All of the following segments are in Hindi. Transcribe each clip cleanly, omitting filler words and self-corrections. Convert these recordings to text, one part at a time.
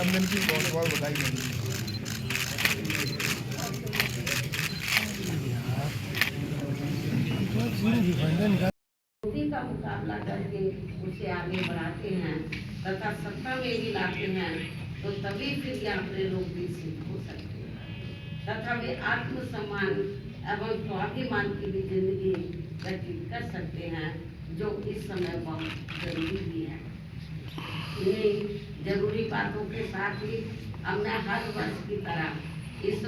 रक्षाबंधन की बहुत बहुत बधाई मिली। का मुकाबला करके उसे आगे बढ़ाते हैं तथा सत्ता में भी लाते हैं, तो तभी फिर ये अपने लोग भी सिद्ध हो सकते हैं तथा वे आत्मसम्मान एवं स्वाभिमान की भी जिंदगी व्यतीत कर सकते हैं, जो इस समय बहुत जरूरी भी है। इन्हीं जरूरी बातों के साथ ही अब मैं हर वर्ष की तरह इस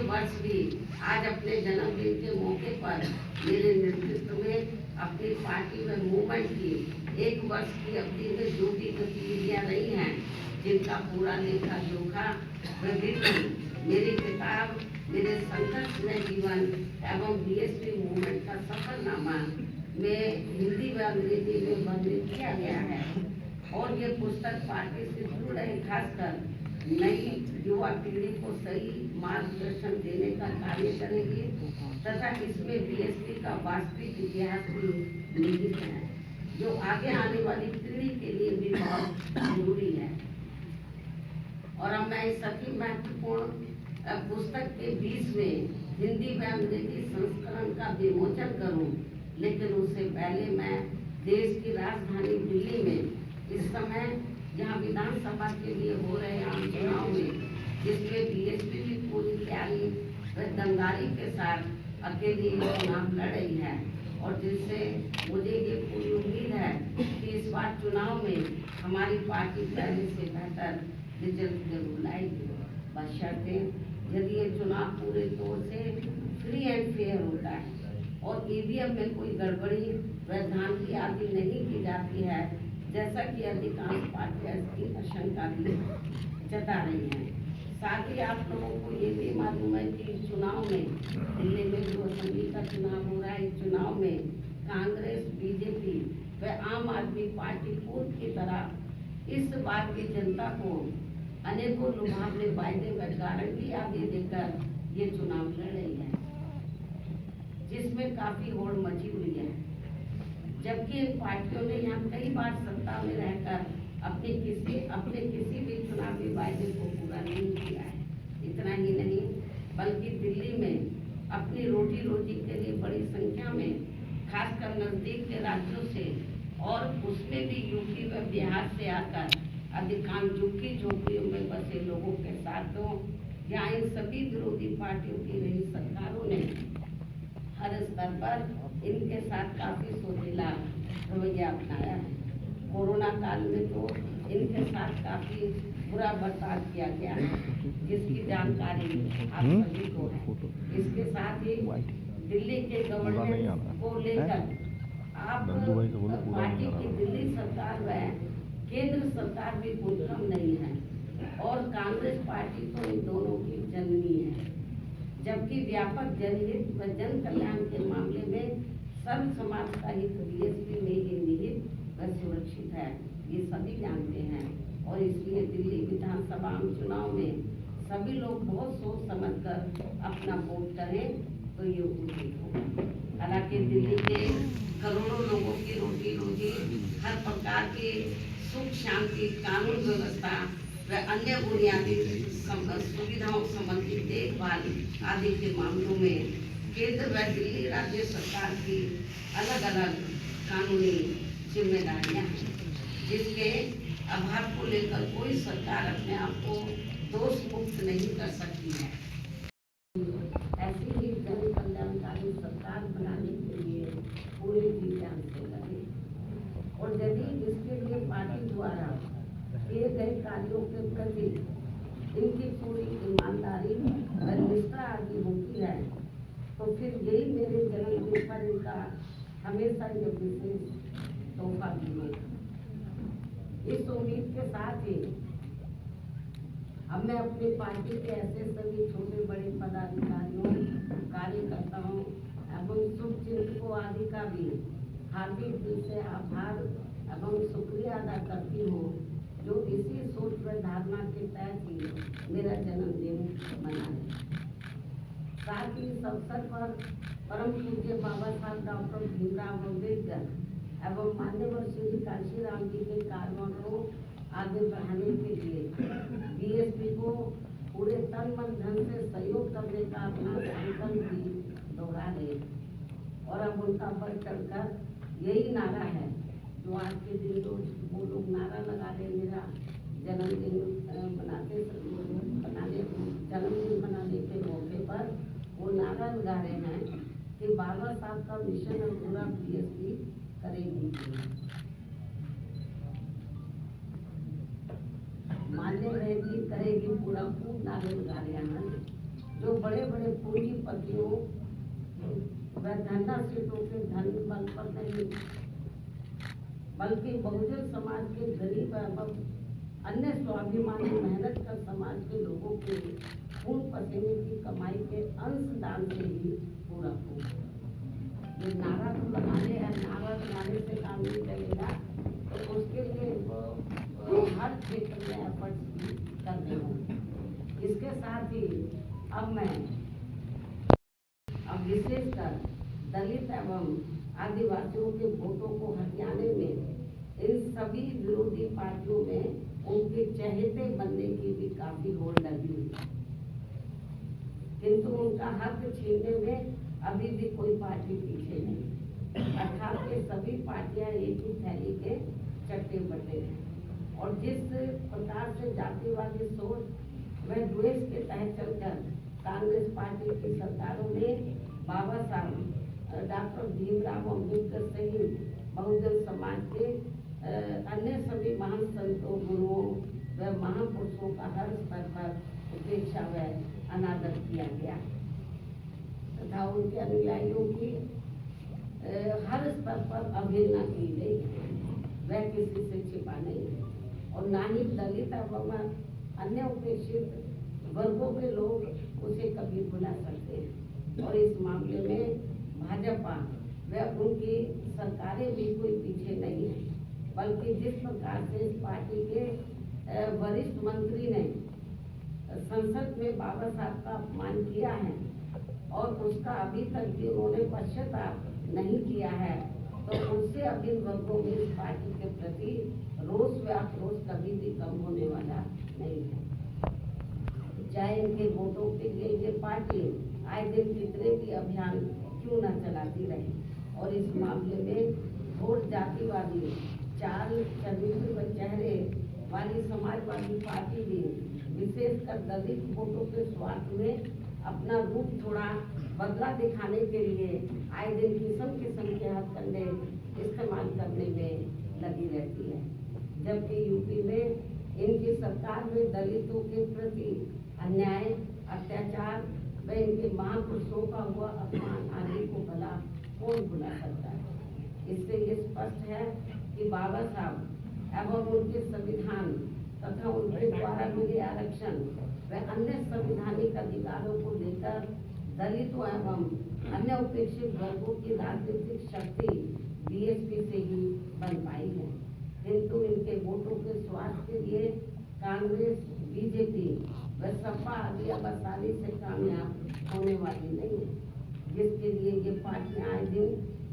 वर्ष भी आज अपने जन्मदिन के मौके पर मेरे नेतृत्व में अपनी पार्टी व मूवमेंट की 1 वर्ष की अवधि में जो भी गतिविधियाँ रही हैं, जिनका पूरा लेखा जोखा मेरी किताब मेरे संघर्षमय जीवन एवं बीएसपी मूवमेंट का सफरनामा में हिंदी व अंग्रेजी में वर्णित किया गया है। और ये पुस्तक पार्टी से जुड़ रहे खासकर नई युवा पीढ़ी को सही मार्गदर्शन देने का कार्य करेगी तथा इसमें बीएसपी का वास्तविक इतिहास भी निहित है, जो आगे आने वाली पीढ़ी के लिए भी बहुत जरूरी है। और अब मैं इस अति महत्वपूर्ण पुस्तक के बीच में हिंदी व अंग्रेजी संस्करण का विमोचन करूं, लेकिन उससे पहले मैं देश की राजधानी दिल्ली में इस समय जहां विधानसभा के लिए हो रहे आम चुनाव में, जिसमें बीएसपी भी पूरी तैयारी व दमदारी के साथ अकेली चुनाव लड़ रही है, और जिससे मुझे ये पूरी उम्मीद है कि इस बार चुनाव में हमारी पार्टी पहले से बेहतर रिजल्ट जरूर लाएगी, बशर्ते यदि ये चुनाव पूरे तौर से फ्री एंड फेयर होता है और ईवीएम में कोई गड़बड़ी व धांधली आदि नहीं की जाती है, जैसा कि अधिकांश पार्टियां इसकी आशंका भी जता रही हैं। साथ ही आप लोगों को ये भी मालूम है कि इस चुनाव में दिल्ली में जो असेंबली का चुनाव हो रहा है, इस चुनाव में कांग्रेस, बीजेपी व आम आदमी पार्टी पूर्व की तरह इस बात की जनता को अनेकों लुभावने वायदे व गारंटी आदि देकर ये चुनाव लड़ रही है, जिसमें काफी होड़ मची हुई है। जबकि इन पार्टियों ने यहाँ कई बार सत्ता में रहकर अपने किसी भी चुनावी वायदे को पूरा नहीं किया है। इतना ही नहीं, बल्कि दिल्ली में अपनी रोटी रोजी के लिए बड़ी संख्या में खासकर नजदीक के राज्यों से और उसमें भी यूपी व बिहार से आकर अधिकांश झुग्गी झोपड़ियों में बसे लोगों के साथों या इन सभी विरोधी पार्टियों की रही सरकारों ने हर स्तर पर इनके साथ काफी सोचीला रवैया अपनाया है। कोरोना काल में तो इनके साथ काफी बुरा बर्ताव किया गया है, जिसकी जानकारी आप सभी को है। इसके साथ ही दिल्ली के गवर्नमेंट को लेकर आप पार्टी की दिल्ली सरकार व केंद्र सरकार भी कोई कम नहीं है, और कांग्रेस पार्टी तो इन दोनों की जननी है। जबकि व्यापक जनहित व जन कल्याण के मामले में सर्व समाज का हित बीएसपी में ही निहित व सुरक्षित है, ये सभी जानते हैं। और इसलिए दिल्ली विधानसभा चुनाव में सभी लोग बहुत सोच समझकर अपना वोट करें तो ये उचित होगा। हालांकि दिल्ली के करोड़ों लोगों की रोटी रोजी, हर प्रकार की सुख शांति, कानून व्यवस्था व अन्य बुनियादी सुविधाओं संबंधी देखभाल आदि के मामलों में केंद्र व दिल्ली राज्य सरकार की अलग अलग कानूनी जिम्मेदारियां हैं, जिसके अभाव को लेकर कोई सरकार अपने आप को दोष मुक्त नहीं कर सकती है। ऐसी ही जन कल्याणकारी सरकार बनाने के लिए पूरे जी जान से लगे, और यदि इसके लिए पार्टी द्वारा किए गए कार्यों के प्रति इनकी पूरी ईमानदारी और निष्ठा आदि होती है, तो फिर यही मेरे जन्मदिन पर इनका हमेशा ये विशेष तोहफा मिलेगा। इस उम्मीद के साथ ही अब मैं अपनी पार्टी के ऐसे सभी छोटे बड़े पदाधिकारियों, कार्यकर्ताओं एवं शुभचिंतकों आदि का भी हार्दिक दिल से आभार एवं शुक्रिया अदा करती हूँ, जो इसी सोच व धारणा के तहत ही मेरा जन्मदिन मनाए। साथ ही इस अवसर पर परम पूज्य बाबा साहब डॉक्टर भीमराव अम्बेडकर एवं मान्यवर श्री कांशीराम जी के कार्यों को आगे तन मन धन से सहयोग करने का अपना संकल्प भी दोहरा रहे। और अब उनका बढ़ चढ़कर यही नारा है जो आज के दिन जो वो लोग नारा लगा रहे, मेरा जन्मदिन मनाने के मौके पर वो नारा लगा रहे हैं कि बाबा साहब का मिशन और पूरा बीएसपी करेगी। मान्य रहेगी, करेगी पूरा, खूब नारे लगा रहे हैं। जो बड़े बड़े पूंजीपतियों व धन्ना सीटों के धन बल पर नहीं, बल्कि बहुजन समाज के गरीब एवं अन्य स्वाभिमानी मेहनत कर समाज के लोगों के खून पसीने की कमाई के अंशदान से ही पूरा होगा। ये नारा तो लगाने है, नारा लगाने से काम नहीं चलेगा, तो उसके लिए वो हर क्षेत्र में एफर्ट्स भी करने होंगे। इसके साथ ही अब विशेषकर दलित एवं आदिवासियों के वोटों को हथियाने में इन सभी विरोधी पार्टियों में उनके चहेते बनने की भी काफी होड़ लगी हुई है, किंतु उनका हक छीनने में अभी भी कोई पार्टी पीछे नहीं। अर्थात ये सभी पार्टियां एक ही थैली के चट्टे बट्टे हैं और जिस प्रकार से जातिवादी सोच व द्वेष के तहत चलकर कांग्रेस पार्टी की सरकारों ने बाबा साहब डॉक्टर भीमराव अम्बेडकर सहित बहुजन समाज के अन्य सभी महान संतों, गुरुओं व महापुरुषों का हर स्तर पर उपेक्षा व अनादर किया गया तथा उनके अनुयायियों की हर स्तर पर अवहेलना की गई। वह किसी से छिपा नहीं है और न ही दलित एवं अन्य उपेक्षित वर्गों के लोग उसे कभी भुला सकते हैं। और इस मामले में भाजपा व उनकी सरकारें भी कोई पीछे नहीं है, बल्कि जिस प्रकार से इस पार्टी के वरिष्ठ मंत्री ने संसद में बाबा साहब का अपमान किया है और उसका अभी तक भी उन्होंने पश्चाताप नहीं किया है, तो उससे अब इन वर्गों में इस पार्टी के प्रति रोष व आक्रोश कभी भी कम होने वाला नहीं है। चाहे इनके वोटों के लिए ये पार्टी आए दिन कितने भी अभियान क्यों न चलाती रहे और इस मामले में घोर जातिवादी चाल चरित्र व चेहरे वाली समाजवादी पार्टी भी विशेषकर दलित वोटों के स्वार्थ में अपना रूप थोड़ा बदला दिखाने के लिए आए दिन किस्म के हथकंडे इस्तेमाल करने में लगी रहती है। जबकि यूपी में इनकी सरकार में दलितों के प्रति अन्याय, अत्याचार व इनके महापुरुषों का हुआ अपमान आदि को भला कौन भुला सकता है। इससे ये स्पष्ट है कि बाबा साहब एवं उनके संविधान तथा उनके द्वारा मिले आरक्षण व अन्य संवैधानिक अधिकारों को लेकर दलितों एवं अन्य उपेक्षित वर्गों की राजनीतिक शक्ति बीएसपी से ही बन पाई है, किंतु इनके वोटों के स्वार्थ के लिए कांग्रेस, बीजेपी व सपा आदि अब आसानी से कामयाब होने वाली नहीं है, जिसके लिए ये पार्टियां आए दिन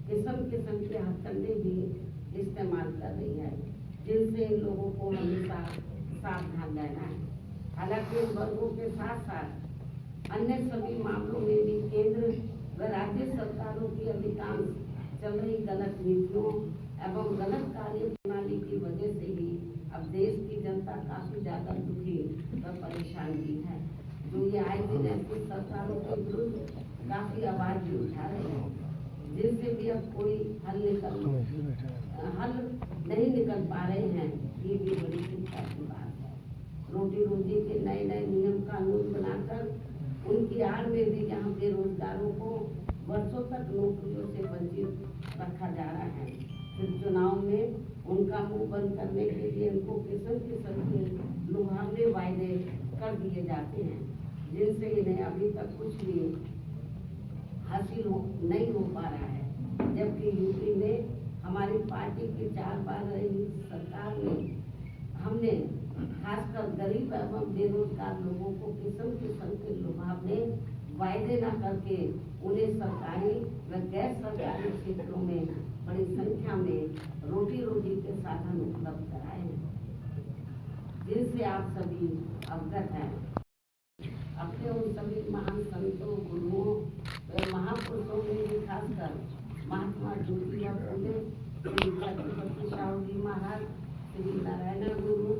किस्म के हथकंडे भी इस्तेमाल कर रही है, जिनसे इन लोगों को हमेशा सावधान रहना है। हालांकि इन वर्गों के साथ साथ अन्य सभी मामलों में भी केंद्र व राज्य सरकारों की अधिकांश चल रही गलत नीतियों एवं गलत कार्य प्रणाली की वजह से ही अब देश की जनता काफी ज्यादा दुखी व परेशान भी है, जो ये आए दिन ऐसी सरकारों के विरुद्ध काफी आवाज भी उठा रहे हैं, जिनसे भी अब कोई हल नहीं निकल पा रहे हैं। ये भी बड़ी चिंता की बात है। रोटी रोजी के नए नए नियम कानून बनाकर उनकी आड़ में भी यहाँ बेरोजगारों को वर्षों तक नौकरियों से वंचित रखा जा रहा है। फिर चुनाव में उनका मुंह बंद करने के लिए उनको किस्म के लुभावने वायदे कर दिए जाते हैं, जिनसे इन्हें अभी तक कुछ भी हासिल नहीं हो पा रहा है। जबकि यूपी में हमारी पार्टी की 4 बार रही सरकार में हमने खासकर गरीब एवं बेरोजगार लोगों को किस्म के लुभावने वायदे न करके उन्हें सरकारी व गैर सरकारी क्षेत्रों में बड़ी संख्या में रोटी रोजी के साधन उपलब्ध कराए हैं, जिनसे आप सभी अवगत हैं। अपने उन सभी महान संतों, गुरुओं व महापुरुषों में भी खासकर महात्मा ज्योतिबा फुले, श्री छत्रपति शाहू जी महाराज, श्री नारायण गुरु,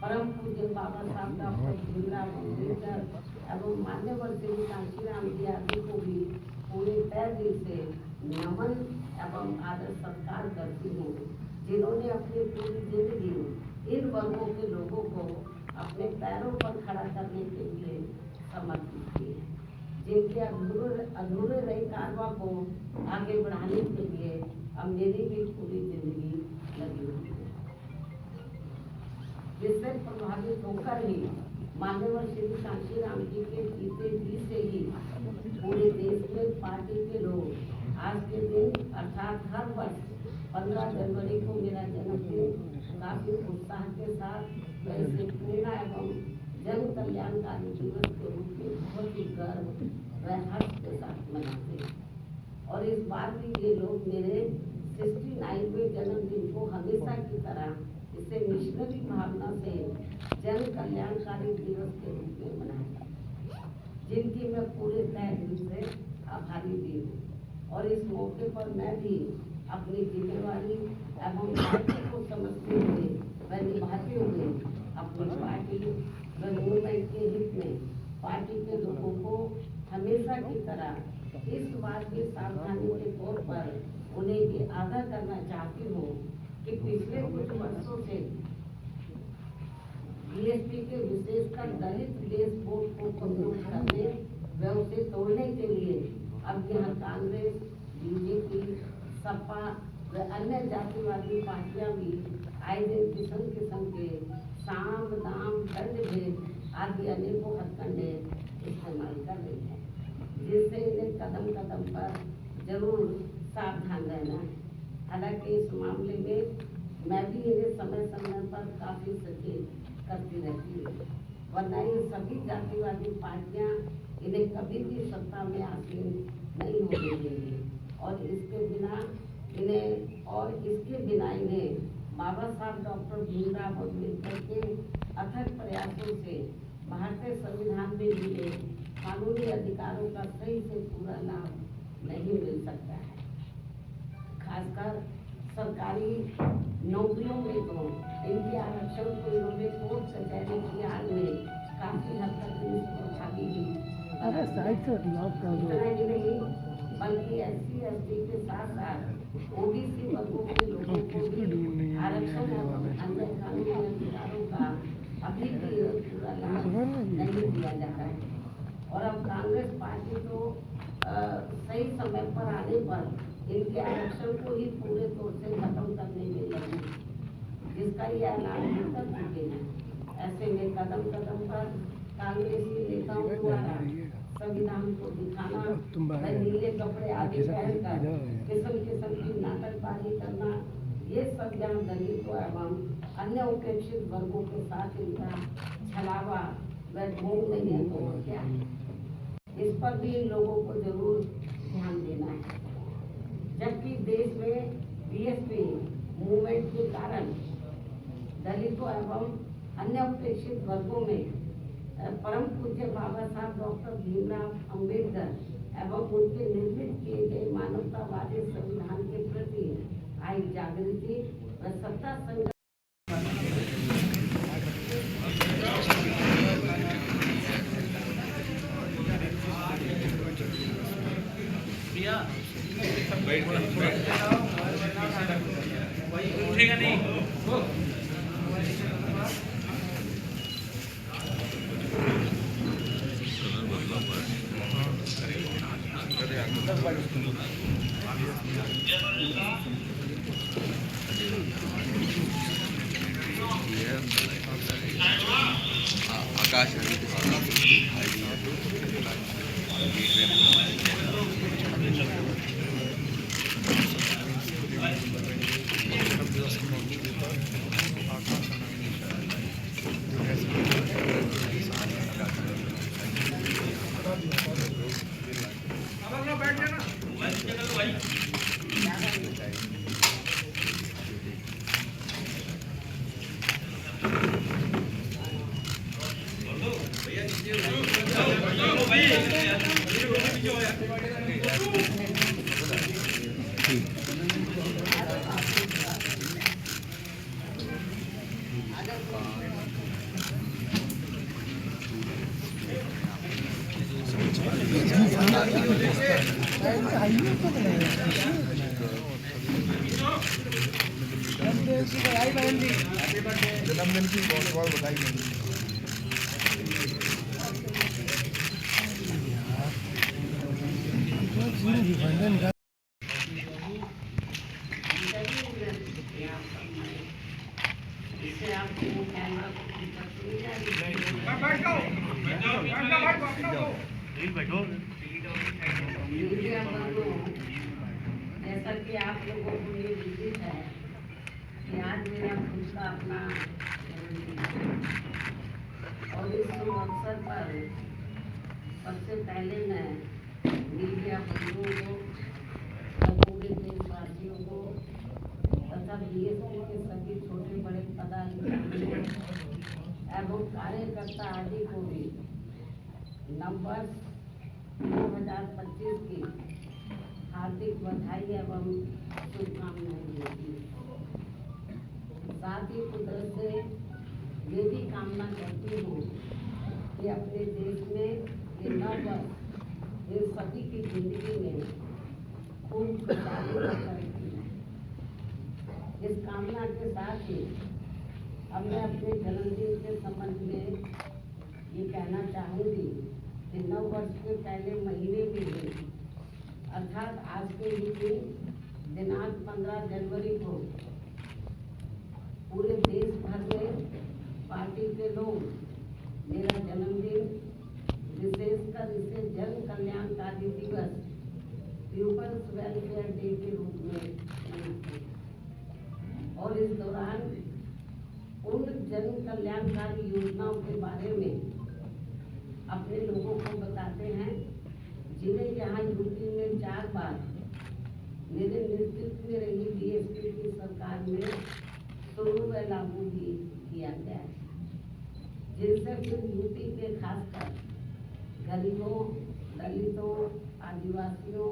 परम पूज्य बाबा साहब डॉक्टर भीमराव अम्बेडकर एवं मान्यवर श्री कांशीराम जी आदि को भी पूरे तय दिल से नमन एवं आदर सत्कार करती हूँ, जिन्होंने अपनी पूरी जिंदगी इन वर्गों के लोगों को अपने पैरों पर खड़ा करने के लिए समर्पित की है, जिनके अधूरे रहे कारवां को आगे बढ़ाने के लिए अब मेरी भी पूरी जिंदगी लगी हुई है, जिससे प्रभावित होकर ही मान्यवर श्री कांशीराम जी के जीते जी से ही पूरे देश में पार्टी के लोग आज के दिन अर्थात हर वर्ष 15 जनवरी को मेरा जन्मदिन काफी उत्साह के साथ वैसे प्रेरणा एवं जन कल्याणकारी दिवस के रूप में बहुत ही गर्व व हर्ष के साथ मनाते हैं। और इस बार भी ये लोग मेरे 69वें जन्मदिन को हमेशा की तरह इसे मिशनरी भावना से जन कल्याणकारी दिवस के रूप में मनाएंगे, जिनकी मैं पूरे तय दिल से आभारी भी हूँ। और इस मौके पर मैं भी अपनी जिम्मेवारी एवं दायित्व को समझते हुए व निभाते हुए अपनी पार्टी व मूवमेंट के हित में पार्टी के लोगों को हमेशा की तरह इस बात की सावधानी के तौर पर उन्हें ये आगाह करना चाहती हूँ कि पिछले कुछ वर्षों से बीएसपी के विशेषकर दलित देश बोर्ड को कमजोर करने व उसे तोड़ने के लिए अब यहाँ कांग्रेस, बीजेपी, सपा व अन्य जातिवादी पार्टियां भी आए दिन किस्म के साम दाम दंड भेद आदि अनेकों हथकंडे इस्तेमाल कर रही है, जिससे इन्हें कदम कदम पर जरूर सावधान रहना है। हालांकि इस मामले में मैं भी इन्हें समय समय पर काफी सचेत करती रहती हूँ, वरना ये सभी जातिवादी पार्टियां इन्हें कभी भी सत्ता में आसीन नहीं होने देंगी और इसके बिना इन्हें बाबा साहब डॉक्टर भीमराव अम्बेडकर के अथक प्रयासों से भारतीय संविधान में मिले कानूनी अधिकारों का सही से पूरा लाभ नहीं मिल सकता है। खासकर सरकारी नौकरियों में तो इनके आरक्षण को इन्होंने कोर्ट कचहरी की आड़ में काफी हद तक प्रभावी ही इतना ही नहीं बल्कि SC/ST के साथ साथ OBC वर्गों के लोगों को भी आरक्षण एवं अन्य कानूनी अधिकारों का अभी भी पूरा लाभ नहीं दिया जाता है। और अब कांग्रेस पार्टी तो सही समय पर आने पर इनके आरक्षण को ही पूरे तौर से खत्म करने में लगी, जिसका ये ऐलान भी कर चुके हैं। ऐसे में कदम कदम पर कांग्रेसी नेताओं द्वारा संविधान को दिखाना, नीले कपड़े आदि पहनकर किस्म की नाटकबाजी करना, ये सब यहाँ दलितों एवं अन्य उपेक्षित वर्गों के साथ इनका छलावा व ढोंग नहीं है तो क्या, इस पर भी इन लोगों को जरूर ध्यान देना है। जबकि देश में बीएसपी मूवमेंट के कारण दलितों एवं अन्य उपेक्षित वर्गों में परम पूज्य बाबा साहब डॉक्टर भीमराव अम्बेडकर एवं उनके निर्मित किए गए मानवतावादी संविधान के प्रति आई जागृति व सत्ता संघर्ष आकाश भैया जन्मदिन की बहुत बहुत बधाई मिली। इससे आपको कैमरा मीडिया बंधुओं, जैसा कि आप लोगों को ये विदित है कि आज मेरा खुद का अपना जन्मदिन है। और इस शुभ अवसर पर सबसे पहले मैं मीडिया बंधुओं को, पूरे देशवासियों को तथा बीएसपी के सभी छोटे बड़े पदाधिकारियों एवं कार्यकर्ता आदि को भी नववर्ष 2025 की हार्दिक बधाई एवं शुभकामनाएं देती हूँ। साथ ही कुदरत से ये भी कामना करती हूँ कि अपने देश में ये नववर्ष इन सभी की जिंदगी में खूब खुशहाली और तरक्की है। इस कामना के साथ ही अब मैं अपने जन्मदिन के संबंध में ये कहना चाहूँगी कि नव वर्ष के पहले महीने भी हैं, अर्थात आज के ही दिन दिनांक 15 जनवरी को पूरे देश भर में पार्टी के लोग मेरा जन्मदिन, विशेषकर इसे जन कल्याणकारी दिवस पीपल्स वेलफेयर डे के रूप में मनाते हैं। और इस दौरान उन जन कल्याणकारी योजनाओं के बारे में अपने लोगों को बताते हैं जिन्हें यहाँ यूपी में 4 बार मेरे नेतृत्व में रही बीएसपी की सरकार में शुरू व लागू भी किया गया है, जिनसे फिर यूपी के खासकर गरीबों, दलितों, आदिवासियों,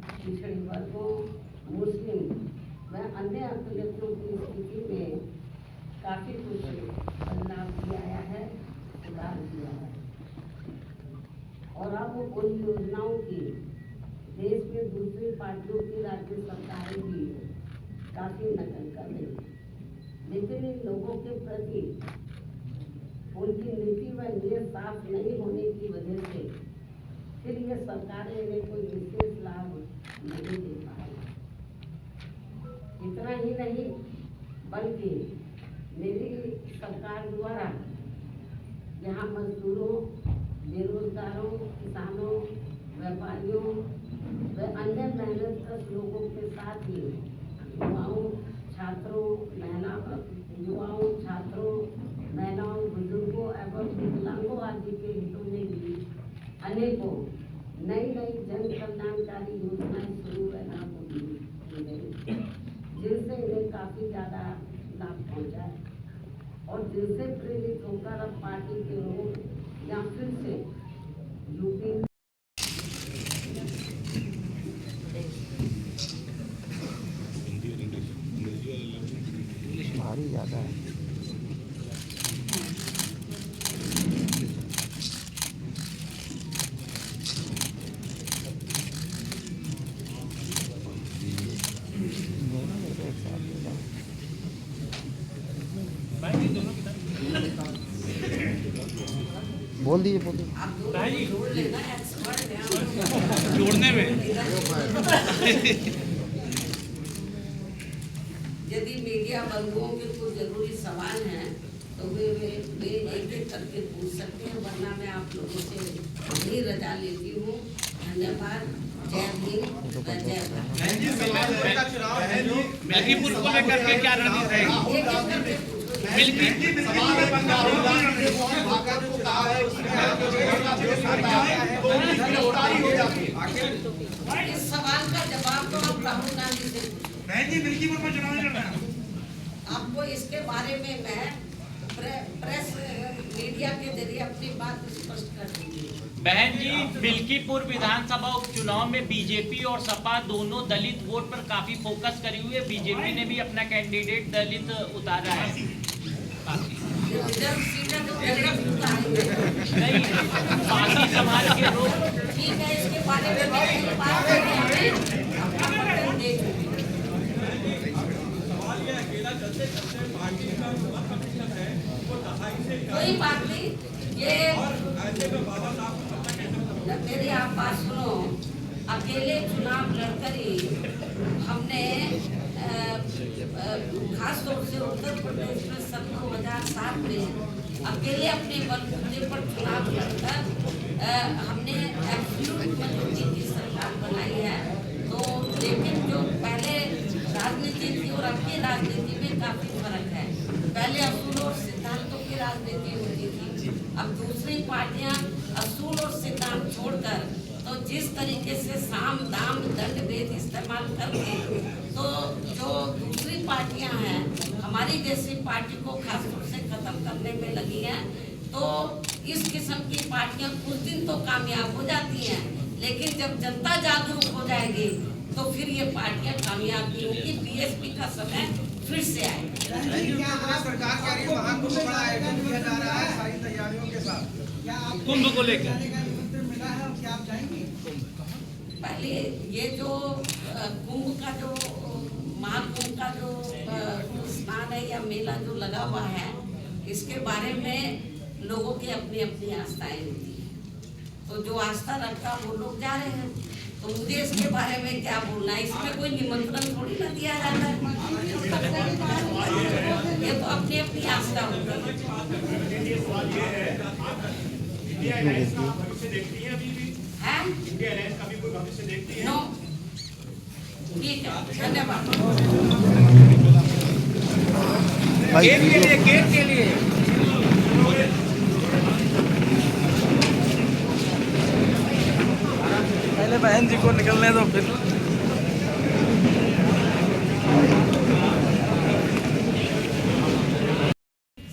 पिछड़े वर्गों, मुस्लिम व अन्य अल्पसंख्यकों की स्थिति में काफ़ी कुछ बदलाव किया आया है, सुधार किया है। और अब उन योजनाओं की देश में दूसरी पार्टियों की राज्य सरकारें भी काफ़ी नकल कर रही हैं, लेकिन इन लोगों के प्रति उनकी नीति व नीयत साफ नहीं होने की वजह से फिर ये सरकारें इन्हें कोई विशेष लाभ नहीं दे पाई। इतना ही नहीं बल्कि मेरी सरकार द्वारा यहाँ मजदूरों, बेरोजगारों, किसानों, व्यापारियों व अन्य मेहनतकश लोगों के साथ ही युवाओं, छात्रों, महिलाओं, बुजुर्गों एवं विकलांगों आदि के हितों में भी अनेकों नई जन कल्याणकारी योजनाएं शुरू व लागू की गई, जिनसे इन्हें काफ़ी ज़्यादा लाभ पहुँचा है और जिनसे प्रेरित होकर अब पार्टी के लोग या फिर से यूपी भारी ज़्यादा है। बोल दीजिए जोड़ने में यदि मीडिया बंधुओं के कोई जरूरी सवाल हैं तो वे एक एक करके पूछ सकते हैं, वरना मैं आप लोगों से ही रजा लेती हूँ। धन्यवाद। जय हिंद, जय भारत। मिल्कीपुर को लेकर के क्या रणनीति रहेगी? एक एक करके पूछो। इस सवाल का जवाब तो आप राहुल गांधी से पूछो। मिल्कीपुर में चुनाव लड़ना है। आपको इसके बारे में मैं प्रेस मीडिया के जरिए अपनी बात स्पष्ट कर दीजिए। बहन जी, बिल्कीपुर विधानसभा उपचुनाव में बीजेपी और सपा दोनों दलित वोट पर काफी फोकस करी हुई है। बीजेपी ने भी अपना कैंडिडेट दलित उतारा है। रिजर्व सीटें तो दलित उतारेंगे। नहीं, बाकी समाज के लोग ठीक है, इसके बारे में बात करेंगे, अपना पटन दे दीजिए। कोई बात नहीं, ये मेरी आप बात सुनो। अकेले चुनाव लड़कर ही हमने खास तौर से उत्तर प्रदेश में सन 2007 में अकेले अपने बलबूते पर चुनाव लड़कर हमने एब्सोल्यूट मेजॉरिटी की सरकार बनाई है। तो लेकिन जो पहले राजनीति थी और अब की राजनीति में काफी फर्क है। पहले असूल और सिद्धांतों की राजनीति होती थी, अब दूसरी पार्टियां असूल और सिद्धांत छोड़कर तो जिस तरीके से साम दाम दंड भेद इस्तेमाल करके तो जो दूसरी पार्टियां हैं हमारी जैसी पार्टी को खासतौर से खत्म करने में लगी हैं। तो इस किस्म की पार्टियां कुछ दिन तो कामयाब हो जाती हैं, लेकिन जब जनता जागरूक हो जाएगी तो फिर ये पार्टियां कामयाब नहीं होगी। बीएसपी का समय फिर से आएगा। सरकार कह रही है महाकुंभ बड़ा आयोजन किया जा रहा है सारी तैयारियों के साथ, क्या आप कुंभ को लेकर मिला है और क्या आप जाएंगे? पहले ये जो कुंभ का जो महाकुंभ का जो स्नान है या मेला जो लगा हुआ है, इसके बारे में लोगों की अपनी अपनी आस्थाएं होती हैं। तो जो आस्था रखता वो लोग जा रहे हैं, तो मुझे इसके बारे में क्या बोलना है? इसमें कोई निमंत्रण थोड़ी ना दिया जाता है, ये तो अपनी अपनी आस्था होती है। नो, ठीक है, धन्यवाद। गेट के लिए पहले बहन जी को निकलने दो फिर।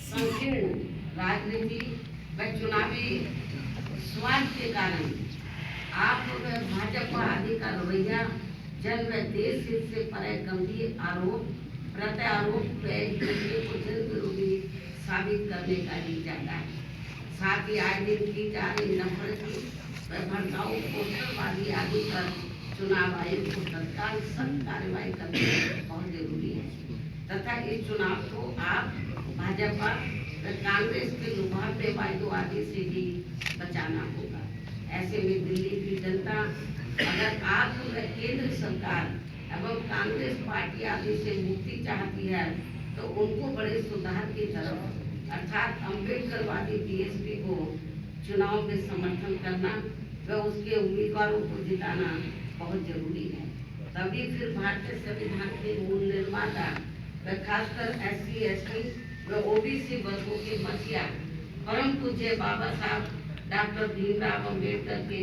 संकीर्ण राजनीति व चुनावी स्वार्थ के कारण आप भाजपा आदि का रवैया जन व देश हित से परे गंभीर आरोप प्रत्यारोप व एक दूसरे को जन विरोधी साबित करने का ही जाता है। साथ ही आज दिन की जा रही नफरती व भड़काऊ पोस्टरबाजी आदि पर चुनाव आयोग को तत्काल सख्त कार्रवाई करना बहुत जरूरी है तथा इस चुनाव को आप भाजपा व कांग्रेस के लुभावने वायदों आदि से भी बचाना होगा। ऐसे में दिल्ली की जनता अगर आप व केंद्र सरकार एवं कांग्रेस पार्टी आदि से मुक्ति चाहती है तो उनको बड़े सुधार की तरफ अर्थात अम्बेडकरवादी बीएसपी को चुनाव में समर्थन करना व उसके उम्मीदवारों को जिताना बहुत जरूरी है। तभी फिर भारतीय संविधान के मूल निर्माता व खासकर SC, ST व OBC वर्गों के मसीहा परम पूज्य बाबा साहब डॉक्टर भीमराव अम्बेडकर के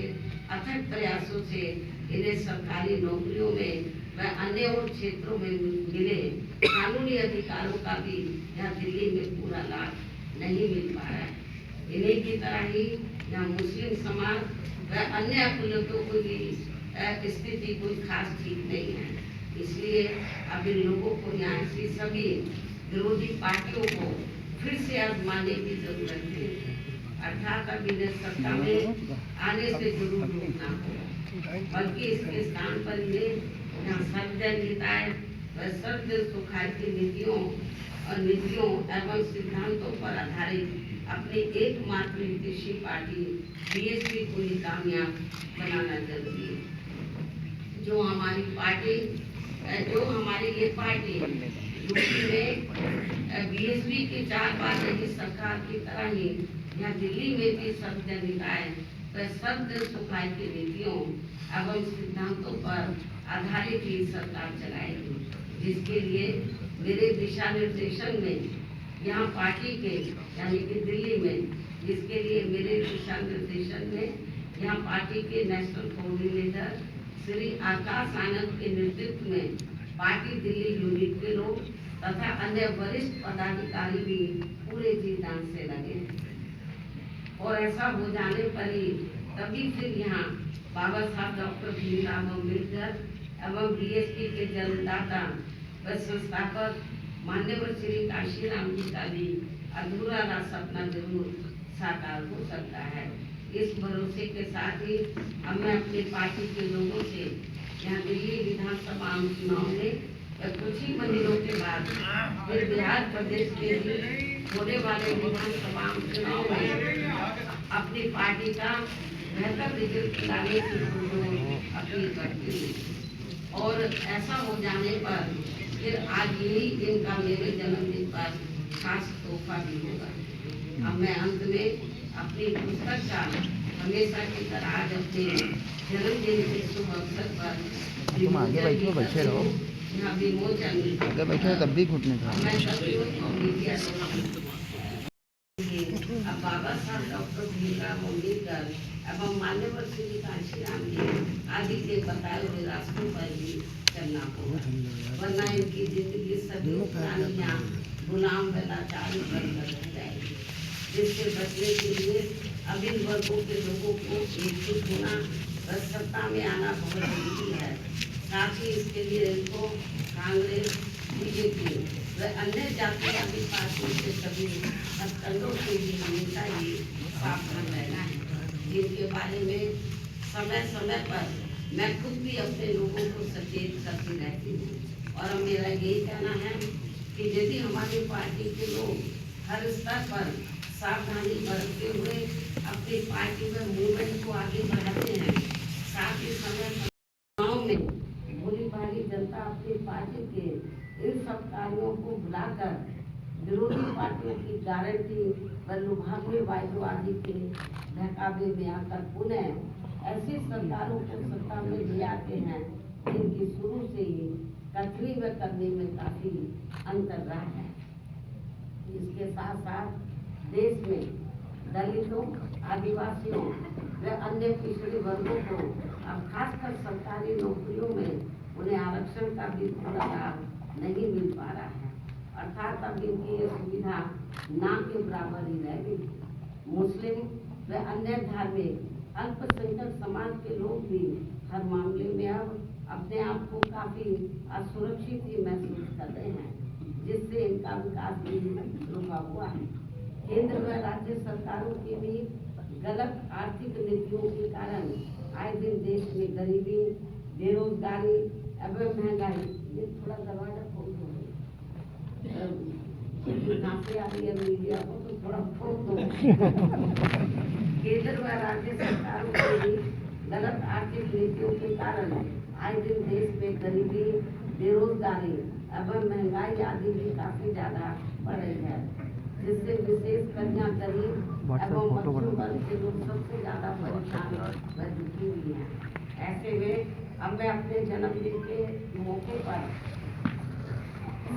अथक प्रयासों से इन्हें सरकारी नौकरियों में व अन्य और क्षेत्रों में मिले कानूनी अधिकारों का भी यहाँ दिल्ली में पूरा लाभ नहीं मिल पा रहा है। इन्हीं की तरह ही यहाँ मुस्लिम समाज व अन्य अकुलतों को भी स्थिति कोई खास ठीक नहीं है। इसलिए अब इन लोगों को यहाँ से सभी विरोधी पार्टियों को फिर से आजमाने की जरूरत है। अर्थात अब इन्हें सत्ता में आने से जरूर रोकना होगा, बल्कि इसके स्थान पर इन्हें यहाँ सर्वजन हिताय व सर्वजन सुखाय की नीतियों एवं सिद्धांतों पर आधारित अपनी एकमात्र हितैषी पार्टी बीएसपी को ही कामयाब बनाना जरूरी है। जो हमारी ये पार्टी यूपी में बीएसपी की 4 बार रही सरकार की तरह ही यहाँ दिल्ली में भी सर्वजन हिताय व सर्वजन सुखाय की नीतियों एवं सिद्धांतों पर आधारित ही सरकार चलाएगी, जिसके लिए मेरे दिशा निर्देशन में यहाँ पार्टी के यानी कि दिल्ली में, जिसके लिए मेरे दिशा निर्देशन में यहाँ पार्टी के नेशनल कोऑर्डिनेटर श्री आकाश आनंद के नेतृत्व में पार्टी दिल्ली यूनिट के लोग तथा अन्य वरिष्ठ पदाधिकारी भी पूरे जी जान से लगे हैं। और ऐसा हो जाने पर ही तभी फिर यहाँ बाबा साहब डॉक्टर भीमराव अम्बेडकर एवं बीएसपी के जन्मदाता व संस्थापक मान्यवर श्री काशीराम जी का भी अधूरा सपना जरूर साकार हो सकता है। इस भरोसे के साथ ही अब मैं अपनी पार्टी के लोगों से यहाँ दिल्ली विधानसभा चुनाव में कुछ ही महीनों के बाद फिर बिहार प्रदेश के होने वाले विधानसभा चुनाव में अपनी पार्टी का बेहतर रिजल्ट लाने की अपील करती हूँ। और ऐसा हो जाने पर फिर आज यही दिन का मेरे जन्मदिन पर खास तोहफा भी होगा। अब मैं अंत में अपनी पुस्तक का हमेशा की तरह आज अपने जन्मदिन के शुभ अवसर पर तुम आगे बैठे रहो, यहाँ विमोचन आगे बैठे तब भी घुटने का। मैं सभी को मीडिया अब बाबा साहब डॉक्टर भीमराव अम्बेडकर एवं मान्यवर श्री काशीराम जी आदि के बताए हुए रास्तों पर भी चलना होगा, वरना इनकी जिंदगी सभी प्राणियां गुलाम व लाचार बनकर रह जाएगी। जिससे बचने के लिए अब इन वर्गों के लोगों को एकजुट होना व सत्ता में आना बहुत जरूरी है। साथ ही इसके लिए इनको कांग्रेस, बीजेपी व अन्य जातिवादी पार्टियों के सभी हथकंडों से भी हमेशा ही सावधान रहना है, जिनके बारे में समय समय पर मैं खुद भी अपने लोगों को सचेत करती रहती हूँ। और मेरा यही कहना है कि यदि हमारी पार्टी के लोग हर स्तर पर सावधानी बरतते हुए अपनी पार्टी व मूवमेंट को आगे बढ़ाते हैं, साथ ही समय चुनाव में भोली भाली जनता अपनी पार्टी के इन सब कार्यों को भुलाकर विरोधी पार्टियों की गारंटी व लुभावने वायदों आदि के बहकावे में आकर पुनः ऐसी सरकारों को सत्ता में ले आते हैं जिनकी शुरू से ही कथनी व करने में काफी अंतर रहा है। इसके साथ साथ देश में दलितों, आदिवासियों व अन्य पिछड़े वर्गों को अब खासकर सरकारी नौकरियों में उन्हें आरक्षण का भी पूरा लाभ नहीं मिल पा रहा है, अर्थात अब इनकी ये सुविधा ना के बराबर ही रह गई। मुस्लिम व अन्य धार्मिक अल्पसंख्यक समाज के लोग भी हर मामले में अब अपने आप को काफी असुरक्षित ही महसूस कर रहे हैं, जिससे इनका विकास भी रुका हुआ है। केंद्र व राज्य सरकारों की भी गलत आर्थिक नीतियों के कारण आए दिन देश में गरीबी, बेरोजगारी एवं महंगाई, ये थोड़ा दरवाजा खोल दो, नाचे आ रही है मीडिया को तो थोड़ा खोल दो। केंद्र व राज्य सरकारों की भी गलत आर्थिक नीतियों के कारण आए दिन देश में गरीबी, बेरोजगारी एवं महंगाई आदि भी काफी ज्यादा बढ़ रही है, जिससे विशेषकर यहाँ गरीब एवं मध्यम वर्ग के लोग सबसे ज्यादा परेशान व दुखी हुए हैं। ऐसे में अब मैं अपने जन्मदिन के मौके पर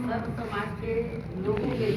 सब समाज के लोगों के